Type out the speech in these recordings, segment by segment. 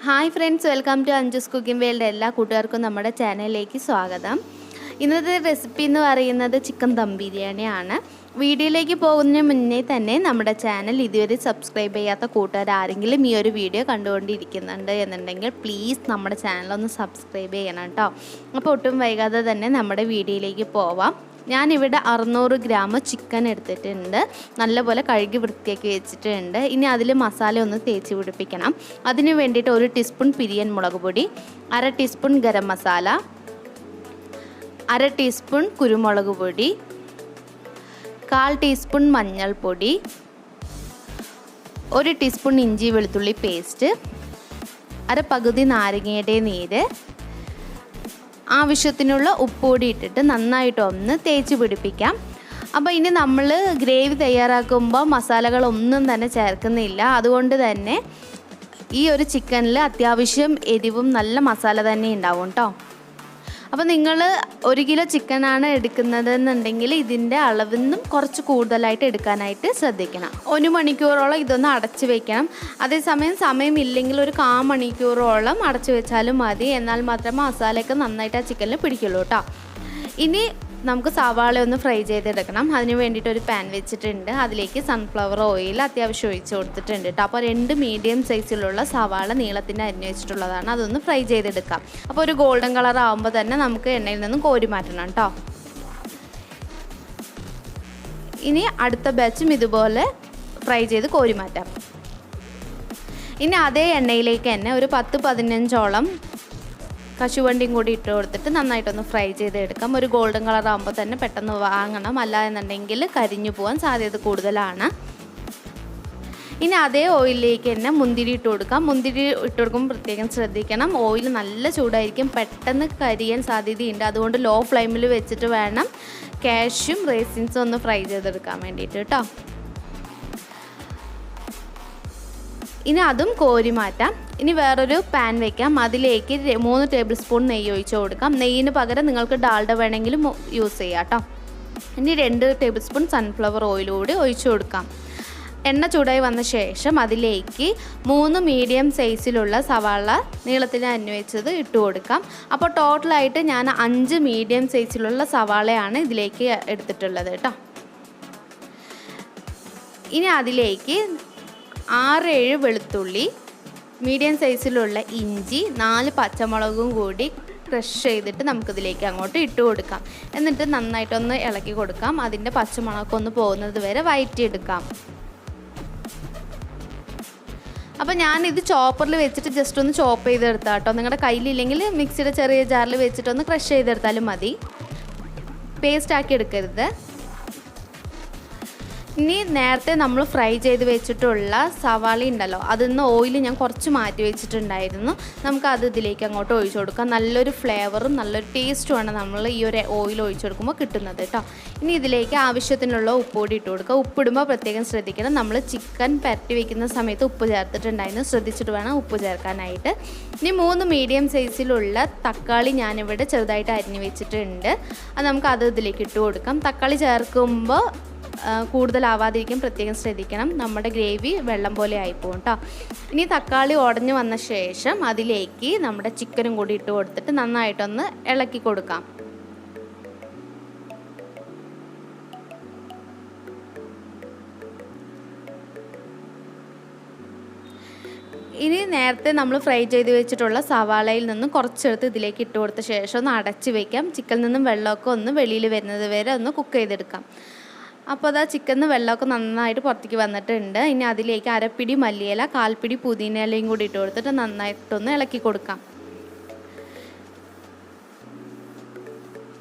Hi friends, welcome to Anju's cooking world. എല്ലാ കൂട്ടുകാർക്കും നമ്മുടെ ചാനലിലേക്ക് സ്വാഗതം. ഇന്നത്തെ റെസിപ്പി എന്ന് പറയുന്നത് ചിക്കൻ ദം ബിരിയാണിയാണ്. വീഡിയോയിലേക്ക് പോകുന്നതിന് മുന്നേ തന്നെ നമ്മുടെ ചാനൽ ഇതുവരെ സബ്സ്ക്രൈബ് ചെയ്യാത്ത കൂട്ടുകാർ ആരെങ്കിലും ഈ ഒരു വീഡിയോ കണ്ടുകൊണ്ടിരിക്കുന്നുണ്ട് എന്നുണ്ടെങ്കിൽ പ്ലീസ് നമ്മുടെ ചാനലൊന്ന് സബ്സ്ക്രൈബ് ചെയ്യണം കേട്ടോ. അപ്പോൾ ഒട്ടും വൈകാതെ തന്നെ നമ്മുടെ വീഡിയോയിലേക്ക് പോവാം. ഞാനിവിടെ 600 ഗ്രാം ചിക്കൻ എടുത്തിട്ടുണ്ട്. നല്ലപോലെ കഴുകി വൃത്തിയാക്കി വെച്ചിട്ടുണ്ട്. ഇനി അതിൽ മസാല ഒന്ന് തേച്ച് പിടിപ്പിക്കണം. അതിന് വേണ്ടിയിട്ട് 1 ടീസ്പൂൺ പിരിയൻ മുളക് പൊടി, 1/2 ടീസ്പൂൺ ഗരം മസാല, 1/2 ടീസ്പൂൺ കുരുമുളക് പൊടി, 1/4 ടീസ്പൂൺ മഞ്ഞൾപ്പൊടി, 1 ടീസ്പൂൺ ഇഞ്ചി വെളുത്തുള്ളി പേസ്റ്റ്, പകുതി നാരങ്ങയുടെ നീര്, ആവശ്യത്തിനുള്ള ഉപ്പുപൊടി ഇട്ടിട്ട് നന്നായിട്ടൊന്ന് തേച്ച് പിടിപ്പിക്കാം. അപ്പോൾ ഇനി നമ്മൾ ഗ്രേവി തയ്യാറാക്കുമ്പോൾ മസാലകളൊന്നും തന്നെ ചേർക്കുന്നില്ല. അതുകൊണ്ട് തന്നെ ഈ ഒരു ചിക്കനിൽ അത്യാവശ്യം എരിവും നല്ല മസാല തന്നെ ഉണ്ടാവും കേട്ടോ. അപ്പോൾ നിങ്ങൾ 1 കിലോ ചിക്കനാണ് എടുക്കുന്നതെന്നുണ്ടെങ്കിൽ ഇതിൻ്റെ അളവിൽ നിന്നും കുറച്ച് കൂടുതലായിട്ട് എടുക്കാനായിട്ട് ശ്രദ്ധിക്കണം. 1 മണിക്കൂറോളം ഇതൊന്ന് അടച്ച് വെക്കണം. അതേസമയം സമയമില്ലെങ്കിൽ ഒരു 1/4 മണിക്കൂറോളം അടച്ച് വെച്ചാലും മതി. എന്നാൽ മാത്രമേ മസാലയൊക്കെ നന്നായിട്ട് ആ ചിക്കനിൽ പിടിക്കുള്ളൂ കേട്ടോ. ഇനി നമുക്ക് സവാള ഒന്ന് ഫ്രൈ ചെയ്തെടുക്കണം. അതിന് വേണ്ടിയിട്ട് ഒരു പാൻ വെച്ചിട്ടുണ്ട്. അതിലേക്ക് സൺഫ്ലവർ ഓയിൽ അത്യാവശ്യം ഒഴിച്ച് കൊടുത്തിട്ടുണ്ട് കേട്ടോ. അപ്പോൾ 2 മീഡിയം സൈസിലുള്ള സവാള നീളത്തിന് അരിഞ്ഞ് വെച്ചിട്ടുള്ളതാണ്. അതൊന്ന് ഫ്രൈ ചെയ്തെടുക്കാം. അപ്പോൾ ഒരു ഗോൾഡൻ കളർ ആകുമ്പോൾ തന്നെ നമുക്ക് എണ്ണയിൽ നിന്നും കോരി മാറ്റണം കേട്ടോ. ഇനി അടുത്ത ബാച്ചും ഇതുപോലെ ഫ്രൈ ചെയ്ത് കോരി മാറ്റാം. ഇനി അതേ എണ്ണയിലേക്ക് തന്നെ ഒരു 10-15ഓളം കശുവണ്ടിയും കൂടി ഇട്ട് കൊടുത്തിട്ട് നന്നായിട്ടൊന്ന് ഫ്രൈ ചെയ്തെടുക്കാം. ഒരു ഗോൾഡൻ കളർ ആകുമ്പോൾ തന്നെ പെട്ടെന്ന് വാങ്ങണം, അല്ല എന്നുണ്ടെങ്കിൽ കരിഞ്ഞു പോകാൻ സാധ്യത കൂടുതലാണ്. ഇനി അതേ ഓയിലിലേക്ക് തന്നെ മുന്തിരി ഇട്ട് കൊടുക്കാം. മുന്തിരി ഇട്ട് കൊടുക്കുമ്പോൾ പ്രത്യേകം ശ്രദ്ധിക്കണം. ഓയിൽ നല്ല ചൂടായിരിക്കും, പെട്ടെന്ന് കരിയാൻ സാധ്യതയുണ്ട്. അതുകൊണ്ട് ലോ ഫ്ലെയിമിൽ വെച്ചിട്ട് വേണം കാഷ്യും റേസിൻസും ഒന്ന് ഫ്രൈ ചെയ്തെടുക്കാൻ വേണ്ടിയിട്ട് കേട്ടോ. ഇനി അതും കോരി മാറ്റാം. ഇനി വേറൊരു പാൻ വയ്ക്കാം. അതിലേക്ക് 3 ടേബിൾ സ്പൂൺ നെയ്യ് ഒഴിച്ച് കൊടുക്കാം. നെയ്യിന് പകരം നിങ്ങൾക്ക് ഡാൽഡ വേണമെങ്കിലും യൂസ് ചെയ്യാം കേട്ടോ. ഇനി 2 ടേബിൾ സ്പൂൺ സൺഫ്ലവർ ഓയിൽ കൂടി ഒഴിച്ച് കൊടുക്കാം. എണ്ണ ചൂടായി വന്ന ശേഷം അതിലേക്ക് 3 മീഡിയം സൈസിലുള്ള സവാള നീളത്തിന് അന്വയിച്ചത് ഇട്ട് കൊടുക്കാം. അപ്പോൾ ടോട്ടലായിട്ട് ഞാൻ 5 മീഡിയം സൈസിലുള്ള സവാളയാണ് ഇതിലേക്ക് എടുത്തിട്ടുള്ളത് കേട്ടോ. ഇനി അതിലേക്ക് 6-7 വെളുത്തുള്ളി, മീഡിയം സൈസിലുള്ള ഇഞ്ചി, 4 പച്ചമുളകും കൂടി ക്രഷ് ചെയ്തിട്ട് നമുക്കിതിലേക്ക് അങ്ങോട്ട് ഇട്ട് കൊടുക്കാം. എന്നിട്ട് നന്നായിട്ടൊന്ന് ഇളക്കി കൊടുക്കാം. അതിൻ്റെ പച്ചമുളകൊക്കെ ഒന്ന് പോകുന്നത് വരെ വഴറ്റിയെടുക്കാം. അപ്പോൾ ഞാനിത് ചോപ്പറിൽ വെച്ചിട്ട് ജസ്റ്റ് ഒന്ന് ചോപ്പ് ചെയ്തെടുത്താൽ കേട്ടോ. നിങ്ങളുടെ കയ്യിലില്ലെങ്കിൽ മിക്സിയുടെ ചെറിയ ജാറിൽ വെച്ചിട്ടൊന്ന് ക്രഷ് ചെയ്തെടുത്താലും മതി, പേസ്റ്റ് ആക്കി എടുക്കരുത്. ഇനി നേരത്തെ നമ്മൾ ഫ്രൈ ചെയ്ത് വെച്ചിട്ടുള്ള സവാള ഉണ്ടല്ലോ, അതിൽ നിന്ന് ഓയിൽ ഞാൻ കുറച്ച് മാറ്റി വെച്ചിട്ടുണ്ടായിരുന്നു. നമുക്കത് ഇതിലേക്ക് അങ്ങോട്ട് ഒഴിച്ചു കൊടുക്കാം. നല്ലൊരു ഫ്ലേവറും നല്ലൊരു ടേസ്റ്റുമാണ് നമ്മൾ ഈ ഒരു ഓയിൽ ഒഴിച്ചു കൊടുക്കുമ്പോൾ കിട്ടുന്നത് കേട്ടോ. ഇനി ഇതിലേക്ക് ആവശ്യത്തിനുള്ള ഉപ്പുപൊടി ഇട്ട് കൊടുക്കുക. ഉപ്പിടുമ്പോൾ പ്രത്യേകം ശ്രദ്ധിക്കണം. നമ്മൾ ചിക്കൻ പരട്ടി വയ്ക്കുന്ന സമയത്ത് ഉപ്പ് ചേർത്തിട്ടുണ്ടായിരുന്നു, ശ്രദ്ധിച്ചിട്ട് വേണം ഉപ്പ് ചേർക്കാനായിട്ട്. ഇനി 3 മീഡിയം സൈസിലുള്ള തക്കാളി ഞാനിവിടെ ചെറുതായിട്ട് അരിഞ്ഞ് വെച്ചിട്ടുണ്ട്. അത് നമുക്ക് ഇതിലേക്ക് ഇട്ട് കൊടുക്കാം. തക്കാളി ചേർക്കുമ്പോൾ കൂടുതലാവാതിരിക്കും പ്രത്യേകം ശ്രദ്ധിക്കണം. നമ്മുടെ ഗ്രേവി വെള്ളം പോലെ ആയിപ്പോകും കേട്ടോ. ഇനി തക്കാളി ഉടഞ്ഞു വന്ന ശേഷം അതിലേക്ക് നമ്മുടെ ചിക്കനും കൂടി ഇട്ട് കൊടുത്തിട്ട് നന്നായിട്ടൊന്ന് ഇളക്കി കൊടുക്കാം. ഇനി നേരത്തെ നമ്മൾ ഫ്രൈ ചെയ്ത് വെച്ചിട്ടുള്ള സവാളയിൽ നിന്ന് കുറച്ചെടുത്ത് ഇതിലേക്ക് ഇട്ട് കൊടുത്ത ശേഷം ഒന്ന് അടച്ച് വയ്ക്കാം. ചിക്കനിൽ നിന്നും വെള്ളമൊക്കെ ഒന്ന് വെളിയിൽ വരുന്നത് വരെ ഒന്ന് കുക്ക് ചെയ്തെടുക്കാം. അപ്പോൾ അതാ ചിക്കനിൽ വെള്ളമൊക്കെ നന്നായിട്ട് പുറത്തേക്ക് വന്നിട്ടുണ്ട്. ഇനി അതിലേക്ക് 1/2 പിടി മല്ലിയില, 1/4 പിടി പുതിന ഇലയും കൂടി ഇട്ട് കൊടുത്തിട്ട് നന്നായിട്ടൊന്ന് ഇളക്കി കൊടുക്കാം.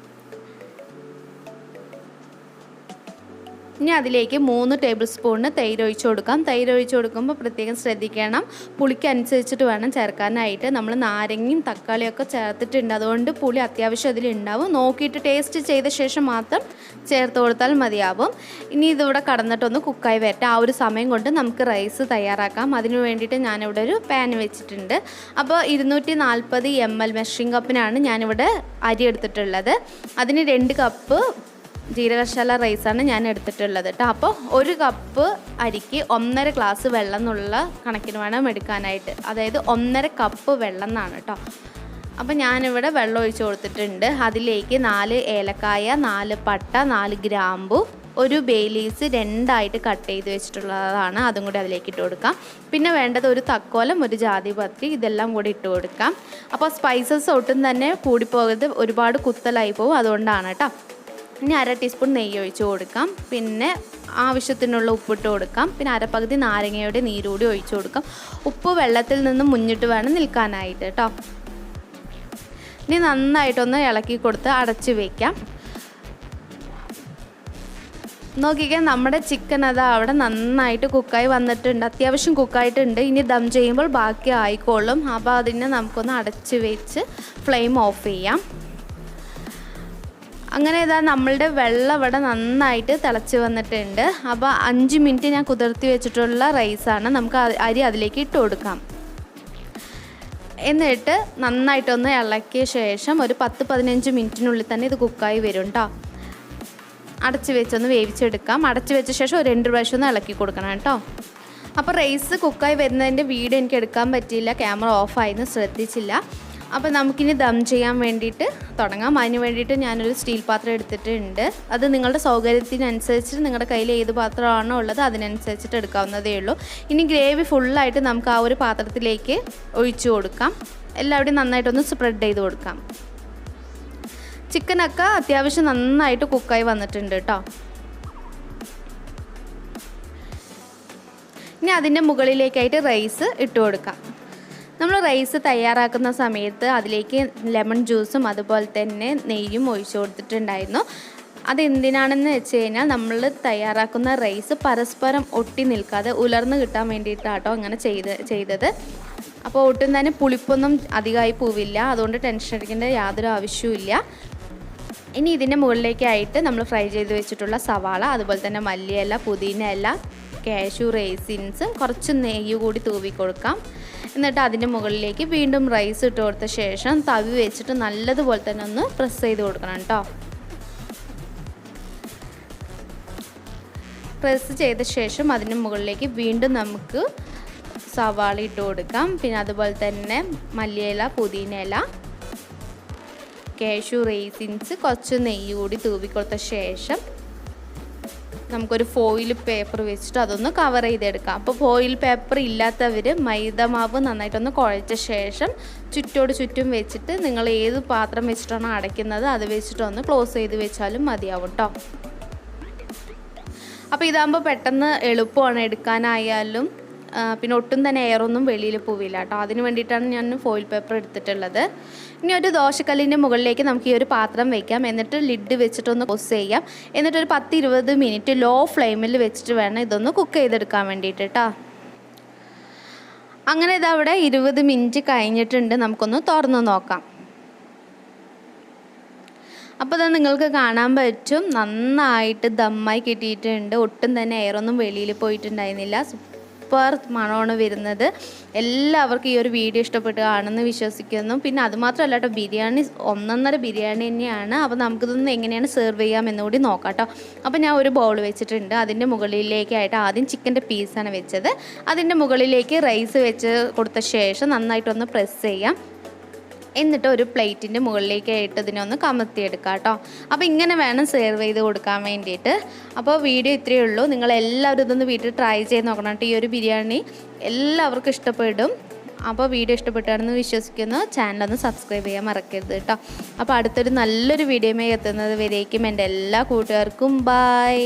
ഇനി അതിലേക്ക് 3 ടേബിൾ സ്പൂണിന് തൈര് ഒഴിച്ച് കൊടുക്കാം. തൈര് ഒഴിച്ച് കൊടുക്കുമ്പോൾ പ്രത്യേകം ശ്രദ്ധിക്കണം, പുളിക്കനുസരിച്ചിട്ട് വേണം ചേർക്കാനായിട്ട്. നമ്മൾ നാരങ്ങയും തക്കാളിയൊക്കെ ചേർത്തിട്ടുണ്ട്, അതുകൊണ്ട് പുളി അത്യാവശ്യം അതിലുണ്ടാവും. നോക്കിയിട്ട് ടേസ്റ്റ് ചെയ്ത ശേഷം മാത്രം ചേർത്ത് കൊടുത്താൽ മതിയാവും. ഇനി ഇതിവിടെ കടന്നിട്ടൊന്ന് കുക്കായി വരട്ടെ. ആ ഒരു സമയം കൊണ്ട് നമുക്ക് റൈസ് തയ്യാറാക്കാം. അതിന് വേണ്ടിയിട്ട് ഞാനിവിടെ ഒരു പാൻ വെച്ചിട്ടുണ്ട്. അപ്പോൾ 240 ml മെഷറിംഗ് കപ്പിനാണ് ഞാനിവിടെ അരി എടുത്തിട്ടുള്ളത്. അതിന് 2 കപ്പ് ജീരകശാല റൈസാണ് ഞാൻ എടുത്തിട്ടുള്ളത് കേട്ടോ. അപ്പോൾ 1 കപ്പ് അരിക്ക് 1.5 ഗ്ലാസ് വെള്ളം എന്നുള്ള കണക്കിന് വേണം എടുക്കാനായിട്ട്. അതായത് 1.5 കപ്പ് വെള്ളം എന്നാണ് കേട്ടോ. അപ്പോൾ ഞാനിവിടെ വെള്ളം ഒഴിച്ച് കൊടുത്തിട്ടുണ്ട്. അതിലേക്ക് 4 ഏലക്കായ, 4 പട്ട, 4 ഗ്രാമ്പു, 1 ബേ ലീവ്സ് 2ആയിട്ട് കട്ട് ചെയ്ത് വെച്ചിട്ടുള്ളതാണ്, അതും കൂടി അതിലേക്ക് ഇട്ട് കൊടുക്കാം. പിന്നെ വേണ്ടത് 1 തക്കോലം, 1 ജാതിപത്രി, ഇതെല്ലാം കൂടി ഇട്ട് കൊടുക്കാം. അപ്പോൾ സ്പൈസസ് ഒട്ടും തന്നെ കൂടിപ്പോകരുത്, ഒരുപാട് കുത്തലായി പോകും, അതുകൊണ്ടാണ് കേട്ടോ. ഇനി 1/2 ടീസ്പൂൺ നെയ്യ് ഒഴിച്ച് കൊടുക്കാം. പിന്നെ ആവശ്യത്തിനുള്ള ഉപ്പിട്ട് കൊടുക്കാം. പിന്നെ 1/2 പകുതി നാരങ്ങയുടെ നീരുകൂടി ഒഴിച്ച് കൊടുക്കാം. ഉപ്പ് വെള്ളത്തിൽ നിന്ന് മുന്നിട്ട് വേണം നിൽക്കാനായിട്ട് കേട്ടോ. ഇനി നന്നായിട്ടൊന്ന് ഇളക്കി കൊടുത്ത് അടച്ച് വയ്ക്കാം. നോക്കിക്കാൻ നമ്മുടെ ചിക്കൻ അത് അവിടെ നന്നായിട്ട് കുക്കായി വന്നിട്ടുണ്ട്, അത്യാവശ്യം കുക്കായിട്ടുണ്ട്. ഇനി ദം ചെയ്യുമ്പോൾ ബാക്കി ആയിക്കോളും. അപ്പോൾ അതിനെ നമുക്കൊന്ന് അടച്ച് വെച്ച് ഫ്ലെയിം ഓഫ് ചെയ്യാം. അങ്ങനെ ഇതാ നമ്മളുടെ വെള്ളം ഇവിടെ നന്നായിട്ട് തിളച്ച് വന്നിട്ടുണ്ട്. അപ്പോൾ 5 മിനിറ്റ് ഞാൻ കുതിർത്തി വെച്ചിട്ടുള്ള റൈസാണ്. നമുക്ക് അരി അതിലേക്ക് ഇട്ട് കൊടുക്കാം. എന്നിട്ട് നന്നായിട്ടൊന്ന് ഇളക്കിയ ശേഷം ഒരു 10-15 മിനിറ്റിനുള്ളിൽ തന്നെ ഇത് കുക്കായി വരും കേട്ടോ. അടച്ച് വെച്ചൊന്ന് വേവിച്ചെടുക്കാം. അടച്ച് വെച്ച ശേഷം ഒരു 2 പ്രാവശ്യം ഒന്ന് ഇളക്കി കൊടുക്കണം കേട്ടോ. അപ്പോൾ റൈസ് കുക്കായി വരുന്നതിൻ്റെ വീഡിയോ എനിക്ക് എടുക്കാൻ പറ്റിയില്ല, ക്യാമറ ഓഫായിരുന്നു, ശ്രദ്ധിച്ചില്ല. അപ്പോൾ നമുക്കിനി ദം ചെയ്യാൻ വേണ്ടിയിട്ട് തുടങ്ങാം. അതിന് വേണ്ടിയിട്ട് ഞാനൊരു സ്റ്റീൽ പാത്രം എടുത്തിട്ടുണ്ട്. അത് നിങ്ങളുടെ സൗകര്യത്തിനനുസരിച്ച് നിങ്ങളുടെ കയ്യിൽ ഏത് പാത്രമാണോ ഉള്ളത് അതിനനുസരിച്ചിട്ട് എടുക്കാവുന്നതേ ഉള്ളൂ. ഇനി ഗ്രേവി ഫുള്ളായിട്ട് നമുക്ക് ആ ഒരു പാത്രത്തിലേക്ക് ഒഴിച്ചു കൊടുക്കാം. എല്ലാവരുടെയും നന്നായിട്ടൊന്ന് സ്പ്രെഡ് ചെയ്ത് കൊടുക്കാം. ചിക്കനൊക്കെ അത്യാവശ്യം നന്നായിട്ട് കുക്കായി വന്നിട്ടുണ്ട് കേട്ടോ. ഇനി അതിൻ്റെ മുകളിലേക്കായിട്ട് റൈസ് ഇട്ട് കൊടുക്കാം. നമ്മൾ റൈസ് തയ്യാറാക്കുന്ന സമയത്ത് അതിലേക്ക് ലെമൺ ജ്യൂസും അതുപോലെ തന്നെ നെയ്യും ഒഴിച്ചു കൊടുത്തിട്ടുണ്ടായിരുന്നു. അതെന്തിനാണെന്ന് വെച്ച് കഴിഞ്ഞാൽ നമ്മൾ തയ്യാറാക്കുന്ന റൈസ് പരസ്പരം ഒട്ടി നിൽക്കാതെ ഉലർന്ന് കിട്ടാൻ വേണ്ടിയിട്ടാട്ടോ അങ്ങനെ ചെയ്തത്. അപ്പോൾ ഒട്ടും തന്നെ പുളിപ്പൊന്നും അധികമായി പോവില്ല, അതുകൊണ്ട് ടെൻഷൻ അടിക്കേണ്ട യാതൊരു ആവശ്യവുമില്ല. ഇനി ഇതിൻ്റെ മുകളിലേക്കായിട്ട് നമ്മൾ ഫ്രൈ ചെയ്ത് വെച്ചിട്ടുള്ള സവാള, അതുപോലെ തന്നെ മല്ലിയില, പുതിന ഇല, കാഷ്യൂ, റേസിൻസ്, കുറച്ച് നെയ്യ് കൂടി തൂവി കൊടുക്കാം. എന്നിട്ട് അതിൻ്റെ മുകളിലേക്ക് വീണ്ടും റൈസ് ഇട്ട് കൊടുത്ത ശേഷം തവി വെച്ചിട്ട് നല്ലതുപോലെ തന്നെ ഒന്ന് പ്രസ് ചെയ്ത് കൊടുക്കണം കേട്ടോ. പ്രസ് ചെയ്ത ശേഷം അതിന് മുകളിലേക്ക് വീണ്ടും നമുക്ക് സവാള ഇട്ട് കൊടുക്കാം. പിന്നെ അതുപോലെ തന്നെ മല്ലിയില, പുതിന ഇല, കാഷ്യൂ, റേസിൻസ്, കുറച്ച് നെയ്യ് കൂടി തൂവി കൊടുത്ത ശേഷം നമുക്കൊരു ഫോയിൽ പേപ്പർ വെച്ചിട്ട് അതൊന്ന് കവർ ചെയ്തെടുക്കാം. അപ്പോൾ ഫോയിൽ പേപ്പർ ഇല്ലാത്തവർ മൈദമാവ് നന്നായിട്ടൊന്ന് കുഴച്ച ശേഷം ചുറ്റോട് ചുറ്റും വെച്ചിട്ട് നിങ്ങൾ ഏത് പാത്രം വെച്ചിട്ടാണോ അടയ്ക്കുന്നത് അത് വെച്ചിട്ടൊന്ന് ക്ലോസ് ചെയ്ത് വെച്ചാലും മതിയാവും കേട്ടോ. അപ്പോൾ ഇതാകുമ്പോൾ പെട്ടെന്ന് എളുപ്പമാണ് എടുക്കാനായാലും, പിന്നെ ഒട്ടും തന്നെ എയറൊന്നും വെളിയിൽ പോവില്ല കേട്ടോ. അതിന് വേണ്ടിയിട്ടാണ് ഞാൻ ഫോയിൽ പേപ്പർ എടുത്തിട്ടുള്ളത്. ഇനി ഒരു ദോശക്കല്ലിൻ്റെ മുകളിലേക്ക് നമുക്ക് ഈ ഒരു പാത്രം വയ്ക്കാം. എന്നിട്ട് ലിഡ് വെച്ചിട്ടൊന്ന് ക്ലോസ് ചെയ്യാം. എന്നിട്ടൊരു 10-20 മിനിറ്റ് ലോ ഫ്ലെയിമിൽ വെച്ചിട്ട് വേണം ഇതൊന്ന് കുക്ക് ചെയ്തെടുക്കാൻ വേണ്ടിയിട്ട് കേട്ടോ. അങ്ങനെ ഇതവിടെ 20 മിനിറ്റ് കഴിഞ്ഞിട്ടുണ്ട്. നമുക്കൊന്ന് തുറന്ന് നോക്കാം. അപ്പോൾ അത് നിങ്ങൾക്ക് കാണാൻ പറ്റും, നന്നായിട്ട് ദമ്മായി കിട്ടിയിട്ടുണ്ട്. ഒട്ടും തന്നെ എയറൊന്നും വെളിയിൽ പോയിട്ടുണ്ടായിരുന്നില്ല. സൂപ്പർ മണമാണ് വരുന്നത്. എല്ലാവർക്കും ഈ ഒരു വീഡിയോ ഇഷ്ടപ്പെട്ട് കാണുമെന്ന് വിശ്വസിക്കുന്നു. പിന്നെ അതുമാത്രമല്ല കേട്ടോ, ബിരിയാണി ഒന്നൊന്നര ബിരിയാണി തന്നെയാണ്. അപ്പോൾ നമുക്കിതൊന്ന് എങ്ങനെയാണ് സെർവ് ചെയ്യാമെന്ന് കൂടി നോക്കാം കേട്ടോ. അപ്പോൾ ഞാൻ ഒരു ബൗൾ വെച്ചിട്ടുണ്ട്. അതിൻ്റെ മുകളിലേക്കായിട്ട് ആദ്യം ചിക്കൻ്റെ പീസാണ് വെച്ചത്. അതിൻ്റെ മുകളിലേക്ക് റൈസ് വെച്ച് കൊടുത്ത ശേഷം നന്നായിട്ടൊന്ന് പ്രസ് ചെയ്യാം. എന്നിട്ട് ഒരു പ്ലേറ്റിൻ്റെ മുകളിലേക്കായിട്ട് ഇതിനൊന്ന് കമത്തിയെടുക്കാം കേട്ടോ. അപ്പോൾ ഇങ്ങനെ വേണം സെർവ് ചെയ്ത് കൊടുക്കാൻ വേണ്ടിയിട്ട്. അപ്പോൾ വീഡിയോ ഇത്രയേ ഉള്ളൂ. നിങ്ങളെല്ലാവരും ഇതൊന്ന് വീട്ടിൽ ട്രൈ ചെയ്ത് നോക്കണം കേട്ടോ. ഈ ഒരു ബിരിയാണി എല്ലാവർക്കും ഇഷ്ടപ്പെടും. അപ്പോൾ വീഡിയോ ഇഷ്ടപ്പെട്ടാണെന്ന് വിശ്വസിക്കുന്നു. ചാനലൊന്ന് സബ്സ്ക്രൈബ് ചെയ്യാൻ മറക്കരുത് കേട്ടോ. അപ്പോൾ അടുത്തൊരു നല്ലൊരു വീഡിയോയുമായി എത്തുന്നത് വരേക്കും എൻ്റെ എല്ലാ കൂട്ടുകാർക്കും ബൈ.